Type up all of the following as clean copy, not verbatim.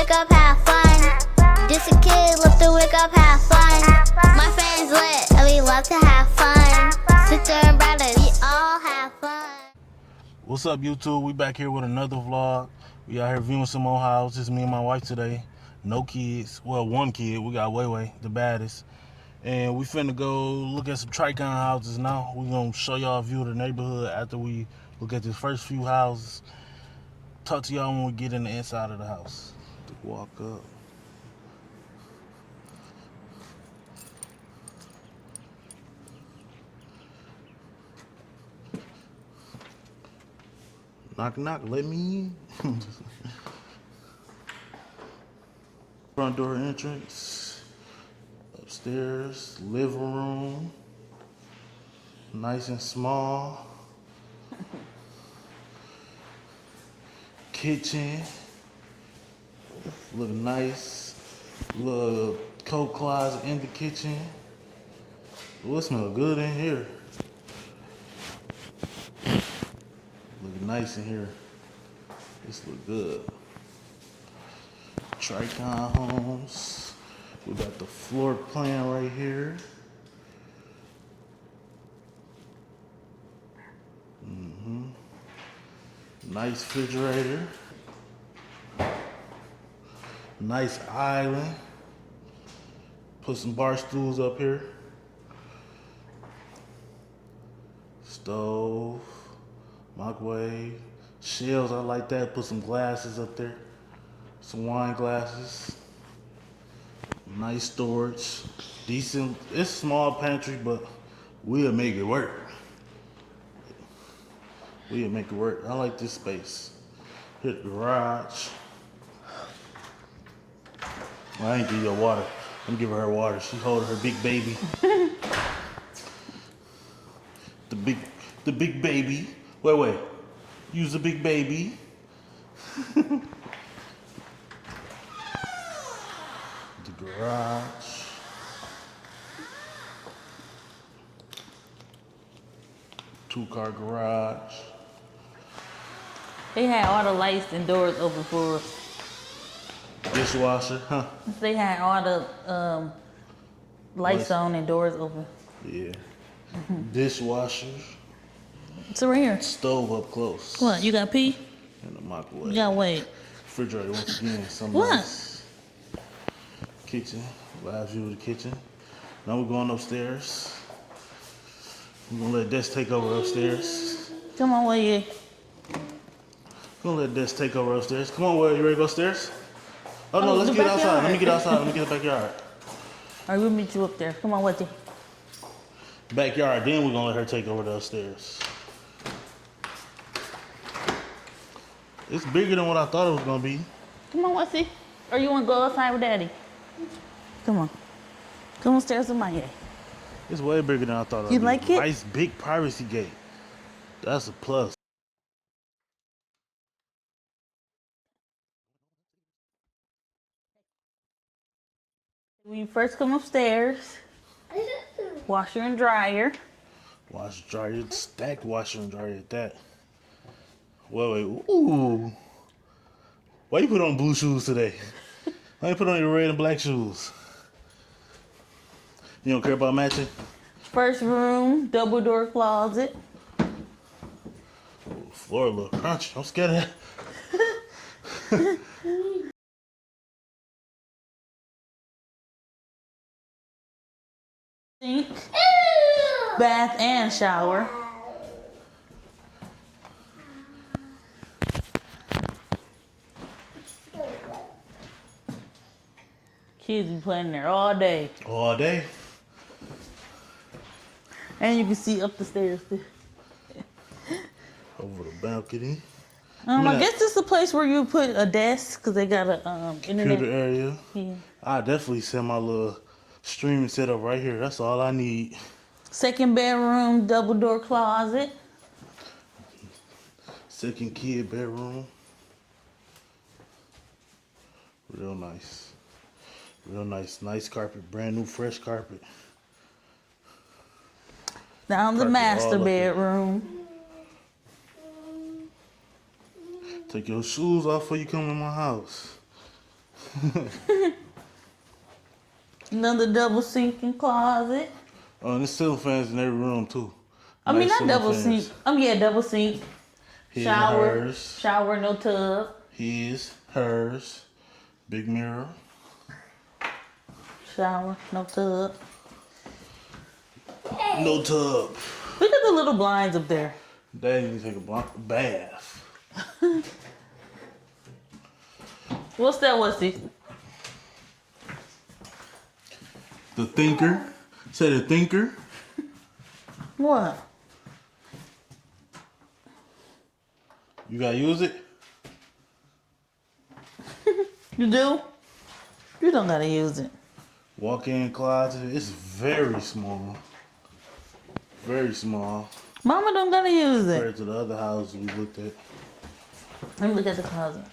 wake up, have fun. Just a kid, love to wake up, have fun. My friends lit, and we love to have fun. Sister and brothers, we all have fun. What's up, YouTube? We back here with another vlog. We out here viewing some more houses. Just me and my wife today. No kids. Well, one kid. We got Way, the baddest. And we finna go look at some Tricon houses now. We gonna show y'all a view of the neighborhood after we look at the first few houses. Talk to y'all when we get in the inside of the house. Walk up. Knock, knock, let me in. Front door entrance. Upstairs, living room. Nice and small. Kitchen. Look nice. Little coat closet in the kitchen. Oh, it smells good in here. Look nice in here. This look good. Tricon Homes. We got the floor plan right here. Nice refrigerator. Nice island. Put some bar stools up here. Stove. Microwave. Shelves, I like that. Put some glasses up there. Some wine glasses. Nice storage. Decent. It's a small pantry, but we'll make it work. We'll make it work. I like this space. Hit the garage. Well, I ain't give you a water. I'm giving her water. She holding her big baby. the big baby. Wait. Use the big baby. The garage. Two-car garage. They had all the lights and doors open for us. Dishwasher, huh? They had all the lights on and doors open. Yeah. Dishwasher. It's right here. Stove up close. What, you got pee? And the microwave. You gotta wait. Refrigerator once again. Some What? nice. Kitchen. Live view of the kitchen. Now we're going upstairs. We're gonna let Des take over upstairs. Come on, Way. We're gonna let Des take over upstairs. Come on, Will, you ready to go upstairs? Oh no, Oh, let's the get outside. backyard. Let me get outside. Let me get the backyard. All right, we'll meet you up there. Come on, Way. Backyard, then we're gonna let her take over the upstairs. It's bigger than what I thought it was gonna be. Come on, Way. Or you wanna go outside with Daddy? Come on. Come upstairs with my It's way bigger than I thought it would You be. like it? Nice big privacy gate. That's a plus. When you first come upstairs, washer and dryer. Washer dryer, stacked washer and dryer at that. Wait. Ooh. Why you put on blue shoes today? Why you put on your red and black shoes? You don't care about matching? First room, double door closet. Ooh, floor a little crunchy. I'm scared of that. Sink, bath and shower. Kids be playing there all day. All day. And you can see up the stairs too. Over the balcony. I guess this is the place where you put a desk because they got a internet. Computer area. Yeah. I definitely set my little streaming setup right here. That's all I need. Second bedroom, double door closet. Second kid bedroom. Real nice. Real nice. Nice carpet. Brand new fresh carpet. Down the Carpet master all up there. bedroom. Take your shoes off before you come in my house. Another double sink and closet. Oh, and there's ceiling fans in every room too. I mean, Nice not ceiling double fans. sink. Yeah, double sink. His and Shower. hers. Shower, no tub. His, hers. Big mirror. Shower, no tub. No tub. Look at the little blinds up there. Daddy need to take a bath. What's that? What's it? The thinker. Say the thinker. What? You gotta use it? You do? You don't gotta use it. Walk-in closet. It's very small. Very small. Mama don't gotta use it. Compared to the other houses we looked at. Let me look at the closet.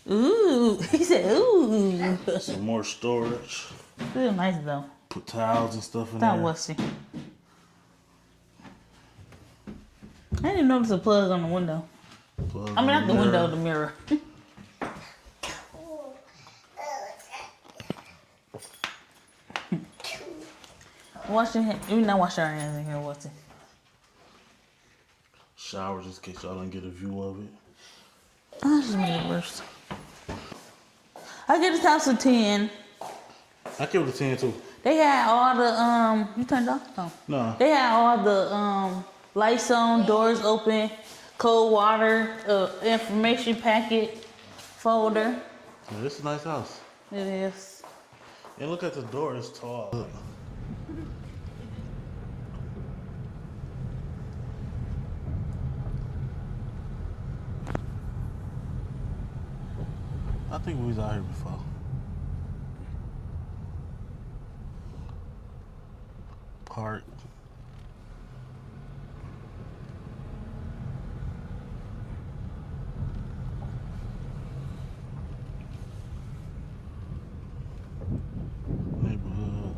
Ooh, he said ooh. Some more storage. Feel nice though. Put towels and stuff in That there. was it. I didn't even notice a plug on the window. Plug I mean, not in the there. window, the mirror. Wash your hands. You're not wash your hands in here, what's it? Shower, just in case y'all don't get a view of it. Oh, just made it worse. I get this house a 10. I give it a 10 too. They had all the, you turned it off? No. No. They had all the, lights on, doors open, cold water, information packet, folder. Yeah, this is a nice house. It is. And look at the door, it's tall. Look. I think we was out here before. Park. Neighborhood.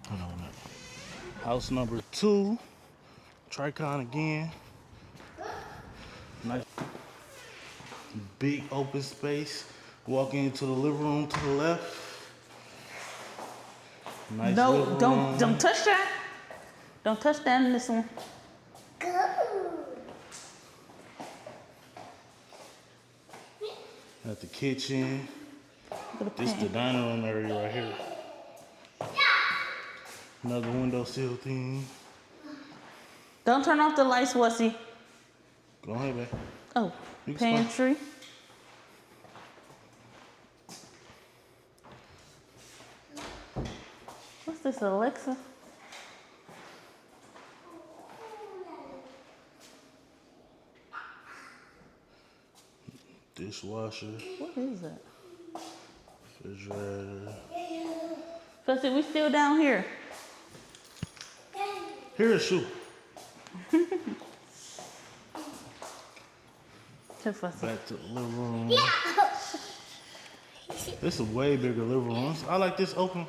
Hold on a minute. House number 2. Tricon again. Nice big open space. Walk into the living room to the left. Nice No, living room. don't touch that. Don't touch that in this one. At the kitchen. Look at the This is the pan. dining room area right here. Another windowsill thing. Don't turn off the lights, Wussy. Go ahead, babe. Oh, You can pantry. What's this, Alexa? Dishwasher. What is that? Refrigerator. Fussy, we still down here. Here's a shoe. Too fussy. Back to the living room. This is a way bigger living room. I like this open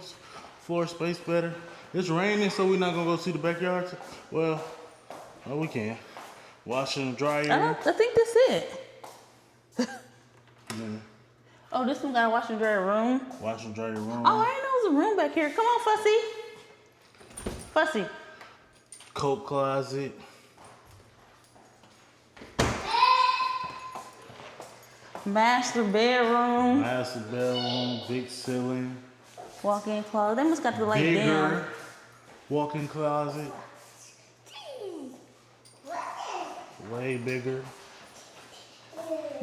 floor space better. It's raining, so we're not gonna go see the backyard. Well, oh, we can. Washer and dryer. I think that's it. Yeah. Oh, this one got a wash and dryer room. Wash and dryer room. Oh, I didn't know there was a room back here. Come on, Fussy. Fussy. Coat closet. Master bedroom. Master bedroom. Big ceiling. Walk-in closet. They must got the light Bigger down. walk-in closet. Way bigger.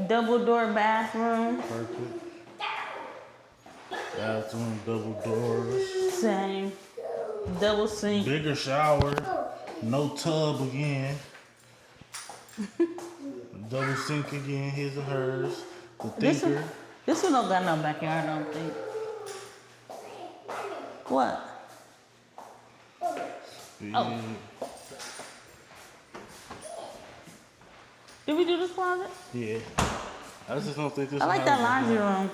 Double door bathroom. Perfect. Bathroom, double doors. Same. Double sink. Bigger shower. No tub again. Double sink again. His and hers. The This thinker. one don't got no backyard, I don't think. What? Yeah. Oh. Did we do this closet? Yeah. I just don't think this I like that laundry room.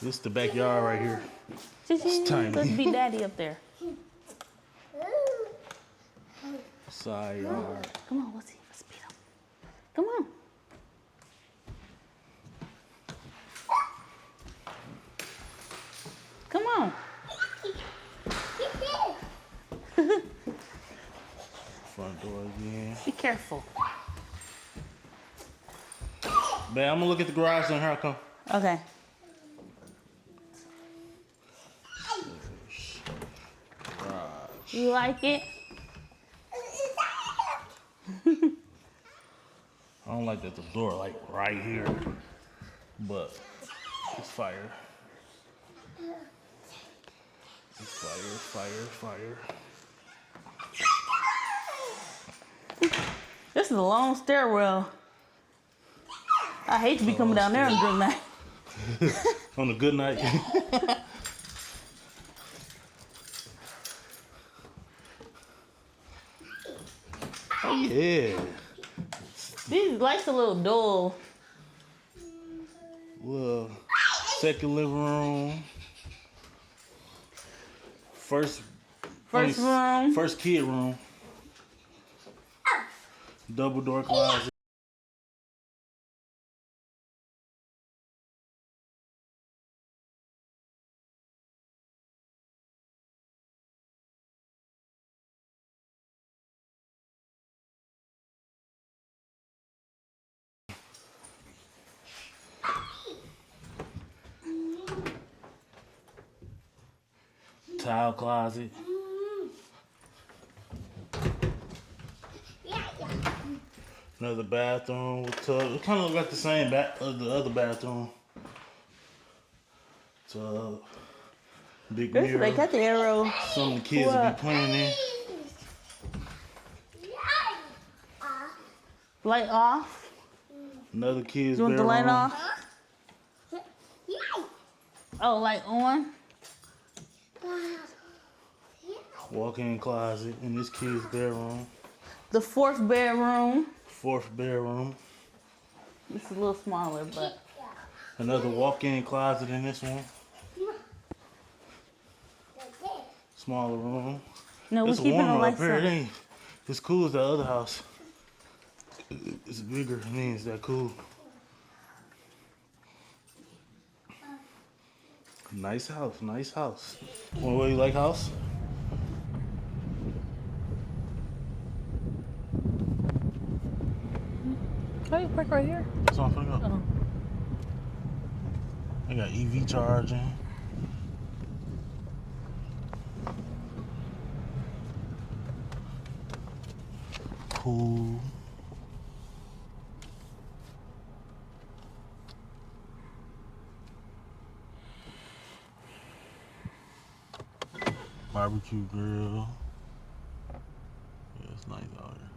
This is the backyard right here. It's tiny. Let's beat daddy up there. Side yard. Come on, let's see. Let's beat him. Come on. Come on. Front door again. Be careful. Man, I'm gonna look at the garage and here I come. Okay. Garage. You like it? I don't like that the door like right here, but it's fire. It's fire. This is a long stairwell. I hate to be coming down there and doing that. On a good night. Oh yeah. These lights a little dull. Well, second living room. First room. First kid room. Double door closet. Tile closet. Another bathroom with tub. It kind of looks like the same the other bathroom. Tub. Big mirror. They got the arrow. Some of the kids will be playing in. Light off. Another kid's You want the bedroom. light off? Oh, light on. Walk-in closet in this kid's bedroom. The fourth bedroom. Fourth bedroom. It's a little smaller, but Another walk-in closet in this one. Smaller room. no, we're It's keeping the warmer up lights here. It on. ain't as cool as the other house. It's bigger. I mean, it's that cool. Nice house. Nice house. Well, you like house? Oh, you park right here. That's what I'm finna go. Oh. I got EV charging. Pool. Barbecue grill. Yeah, it's nice out here.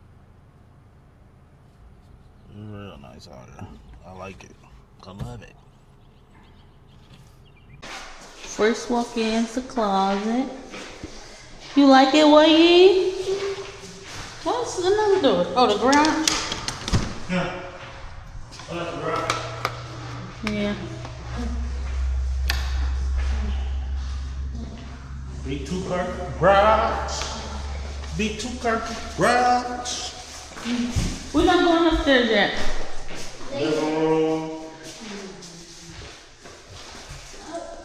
It's real nice out here. I like it. I love it. First walk in, it's a closet. You like it, Wayi? What's another door? Oh, the garage? Yeah. Oh, that's the garage. Yeah. Big two-car garage. Big two-car garage. We're not going upstairs yet. Living room.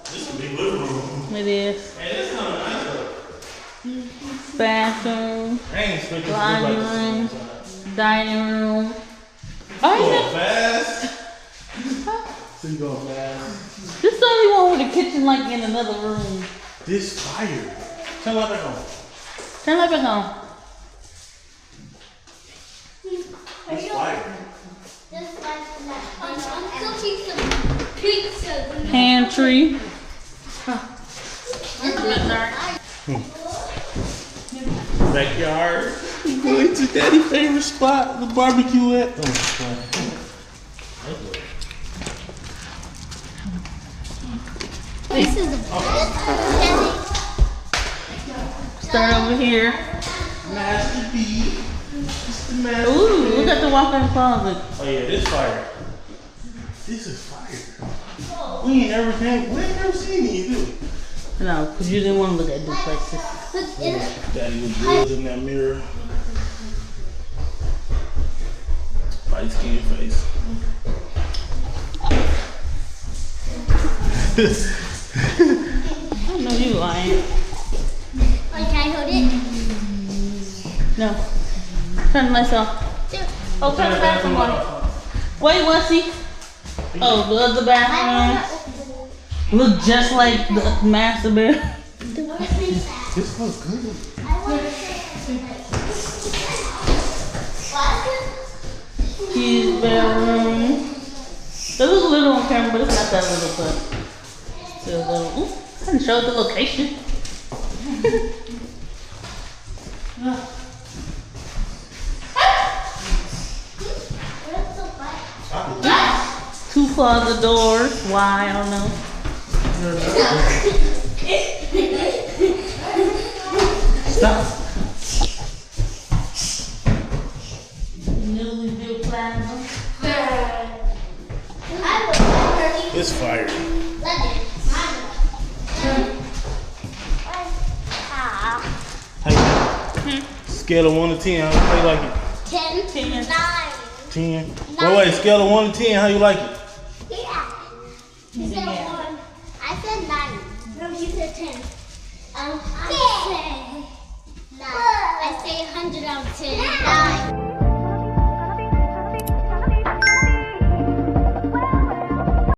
This is a big living room. It is. Hey, this is kind of nice though. Bathroom, I ain't expecting to look laundry like room, this. dining room. You Oh, going yeah. fast? So you going fast? This is the only one with a kitchen like in another room. This fire. Turn that back on. Turn that back on. This fire. I'm cooking some pizza. Pantry. Backyard. We going to Daddy's favorite spot, the barbecue at. This is the Start over here. Master B. It's the master Ooh, B. look at the walk-in closet. Oh yeah, this fire. This is fire. We ain't never seen these, do we? No, because you didn't want to look at duplexes. Daddy was good in that mirror. Light skin face. I know you lying. Wait, can I hold it? No. Turn the lights off. Oh, turn the bathroom on. Wait, Wesley. Oh, the other bathroom. Look just like the master bedroom. This looks good. Kids' bedroom. They look little on camera, but it's not that little, but still little. Ooh, I didn't show the location. Two closet doors. Why? I don't know. Stop. Newly built platinum. It's fire. Hey, scale of 1 to 10, how you like it? 10, 10. 9. 10. Wait, scale of 1 to 10, how you like it? Yeah. You said 1. I said 9. No, you said 10. I say 9. I say 100 out of 10. 9.